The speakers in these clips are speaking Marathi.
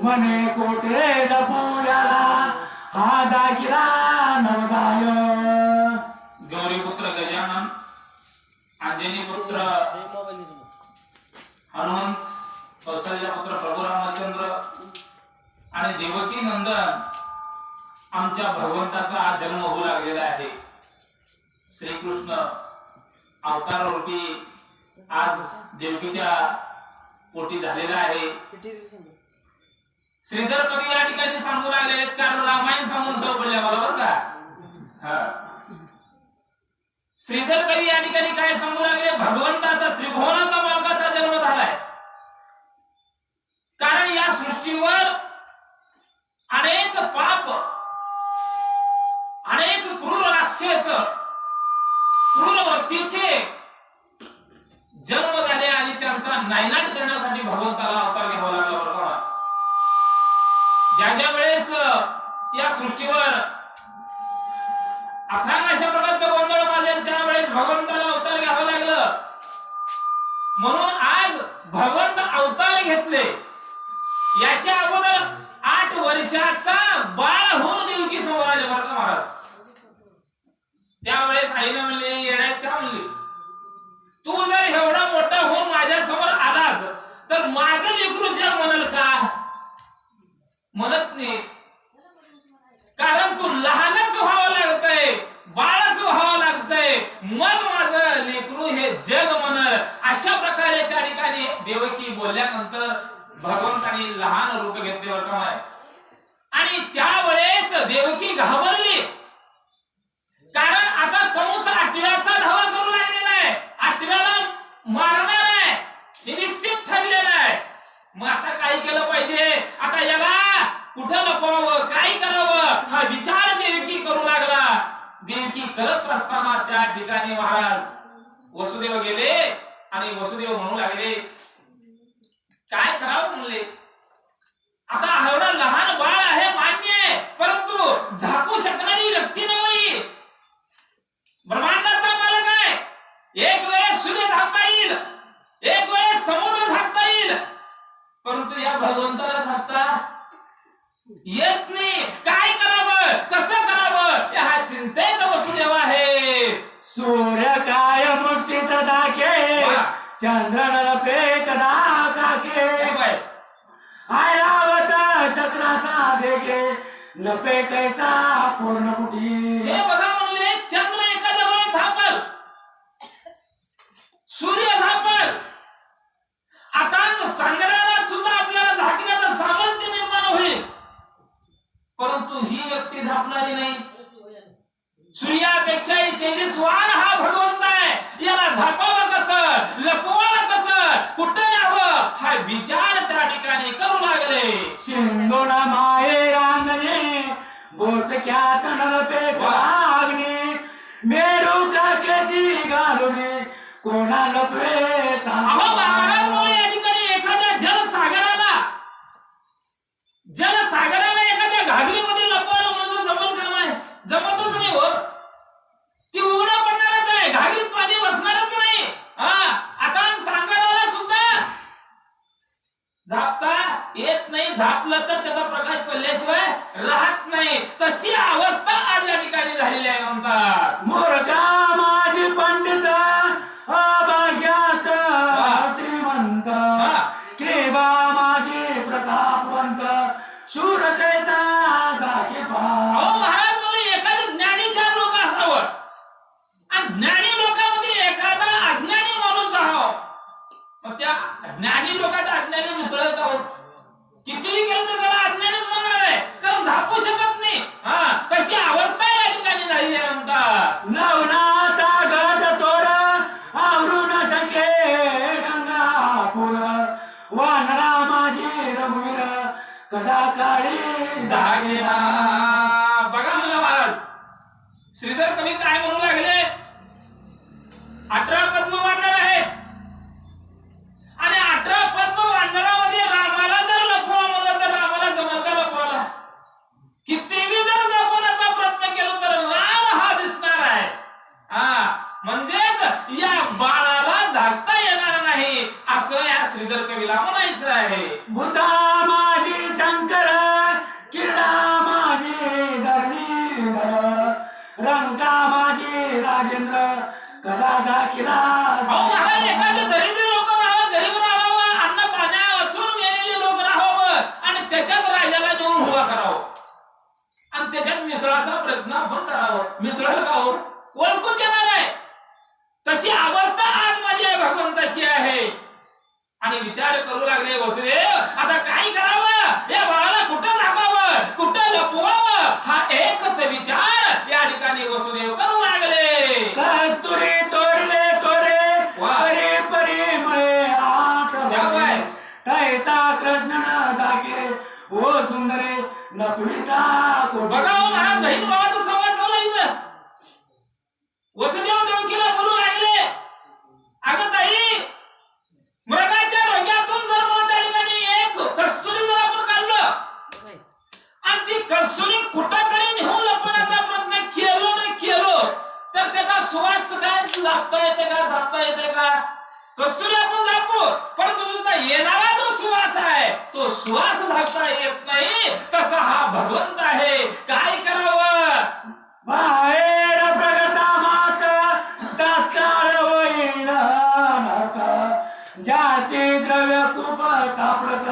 मने कोठे लपूयाला हा जागिरा नवजाय गौरीपुत्र गजानन, अंजनी पुत्र हनुमंत, कौशल्या पुत्र प्रभू रामचंद्र आणि देवकी नंदन आमच्या भगवंताचा आज जन्म होऊ लागलेला आहे. श्रीकृष्ण अवतार रूपी आज देवकीच्या पोटी झालेला आहे. श्रीधर कवी या ठिकाणी सांगू लागले आहेत, कारण रामायण सांगून सवय पडल्या बरोबर का. श्रीधर कवी या ठिकाणी काय सांगू लागले, भगवंताचा त्रिभुवनाचा मालकाचा जन्म झालाय. कारण या सृष्टीवर अनेक पाप, अनेक क्रूर राक्षस, क्रूर वृत्तीचे जन्म झाले आणि त्यांचा नायनाट करण्यासाठी भगवंताला अवतार घ्यावा लागला बरोबर. ज्या ज्या वेळेस या सृष्टीवर अथांग अशा प्रकारचा गोंधळ माजेल त्यावेळेस भगवंताला अवतार घ्यावं लागलं. म्हणून आज भगवंत अवतार घेतले. याच्या अगोदर 8 वर्षाचा बाळ होऊन देवकी समोर आले बरं महाराज. त्यावेळेस आईने म्हणले, येण्यास का म्हणली, तू जर एवढा मोठा होऊन माझ्या समोर आलाच तर माझं लेकरू जग म्हणाल का. म्हणत नाही, कारण तू लहानच व्हावं लागतंय, बाळच व्हावं लागतंय, मग माझं लेकरू हे जग म्हणल. अशा प्रकारे त्या ठिकाणी देवकी बोलल्यानंतर भगवंताने लहान रूप घेतले बरं का. आणि त्यावेळेस देवकी घाबरली, कारण आता कंस 8व्याचा धावा करू लागलेला आहे, 8व्याला मारणार आहे हे निश्चित ठरलेलं आहे. मग आता काय केलं पाहिजे, आता याला कुठं लपवावं, काय करावं हा विचार देवकी करू लागला. देवकी करत असताना त्या ठिकाणी महाराज वसुदेव गेले आणि वसुदेव म्हणू लागले, काय करावं म्हणले. आता एवढा लहान बाळ आहे मान्य आहे, परंतु झाकू शकणारी व्यक्ती नव्हे. ब्रह्मांडाचा मालक आहे. एक वेळेस सूर्य झाकता येईल, एक वेळेस समुद्र झाकता येईल, परंतु या भगवंताला झाकता येत नाही. काय करावं, कसं करावं या चिंतेत वसुदेव आहे. सूर्य काय मुठीत झाके, चंद्रन पेकदा काके, ऐरावत चक्राचा देखे लपे कैसा पूर्ण कुठी. हे बघा म्हणले, चंद्र एका जवळ झापल, सूर्य झापल, आता संग्रहाला सुद्धा आपल्याला झाकण्याचं सामर्थ्य निर्माण होईल, परंतु ही व्यक्ती झापणारी नाही. सूर्यापेक्षाही तेजस्वान हा भगवंत आहे. याला झापावं कसं, लपवावं कसं, कुठं न्यावं हा विचार त्या ठिकाणी करू लागले. सिंधुना माये रांगणे बोचक्यात नलपे कागणे, मेरू काकेची घालुने कोणा लपवे अहो महाराज, या ठिकाणी एखाद्या जलसागराला एखाद्या घागरीमध्ये लपवणं म्हणजे जमल काम आहे, जमतच नाही हो. ती उघडं पडणारच आहे, घागरीत पाणी बसणारच नाही. आता सागराला सुद्धा झापता येत नाही, झापलं तर त्याचा प्रकाश पडल्याशिवाय राहत नाही. तशी अवस्था आज या ठिकाणी झालेली आहे म्हणतात. मूर्खा माझी पंडित अभाग्यात श्रीमंत, केबा माझे प्रतापवंत शूर कैसा झाके पा. अहो महाराज बोले, एखाद्या ज्ञानी 4 लोक असावं आणि ज्ञानी लोकांमध्ये एखादा अज्ञानी माणूस राहावा. मग त्या ज्ञानी लोकात अज्ञानी मिसळत का हो? कितीही केलं तर त्याला अज्ञानीच म्हणणार आहे, कारण झापू शकत नाही. तशी अवस्था या ठिकाणी झालेली आहे म्हणतात. नवनाचा घट तोड आवरू न शके गंगापूर, वानरा माझे रघुवीर कदा काळी जागेना. बघा म्हणलं महाराज, श्रीधर कवी काय म्हणू लागले, 18 पद्म वानर आहेत आणि 18 पद्म वानरामध्ये रामाला जर लपवा म्हणलं तर रामाला जमल का लपवायला. कितीही जर लपवण्याचा प्रयत्न केला तर राम हा दिसणार आहे. म्हणजेच या बाळाला झाकता येणार नाही असं या श्रीधर कवीला म्हणायचं आहे. भूता माझे माझी शंकर किरणा माझी धरणीधर रंका माझी राजेंद्र कदा झाकिला अहो महाराज, एखादे दरिद्र लोक राहावं, गरीब राहावं, अन्न पाण्या वाचून मेलेले लोक राहावं आणि त्याच्यात राजाला नेऊन उभा करावं आणि त्याच्यात मिसळाचा प्रयत्न आपण करावं. मिसळल का हो? ओळखूच येणार आहे. तशी अवस्था आज माझ्या भगवंताची आहे. आणि विचार करू लागले वसुदेव, आता काय करावं? या बाळाला कुठं झाकावं, कुठं लपवावं, हा एकच विचार या ठिकाणी वसुदेव करू लागले. कस्तुरी चोरले चोरे परी परी मुळे आठ जावय. तैसा कृष्ण न झाके ओ सुंदरे नकुलिता बघा हो महाराज, बहीण भावाचा संवाद चालला इथं. वसुदेव देवकीला बोलू लागले, अगं ताई, मृगाच्या डोक्यातून जर मला त्या ठिकाणी एक कस्तुरी जर आपण काढलं आणि ती कस्तुरी कुठंतरी नेऊन लपवण्याचा प्रयत्न केलो तर त्याचा सुवास काय जापता येते का, जापता येते का? कस्तुरी आपण जापू, परंतु तुमचा येणारा जो सुवास आहे तो सुवास झापता येत नाही. तसा हा भगवंत आहे. काय करावं? बाहेर प्रगटा मात तात्काळ होईल नरक ज्याचे द्रव्य खूप सापडत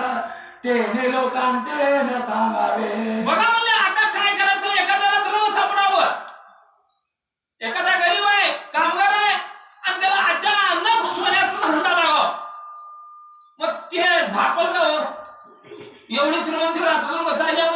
तेने लोकांते न सांगावे. बघा म्हणले, आता काय करायचं? एखाद्याला द्रव सापडावं, एखादा गरीब आहे, कामगार आहे आणि त्याला आजच्या अन्न घुसवण्याचा धंदा लागाव, मग ते झापल का हो? एवढी श्रीमंती रात्रून बसायला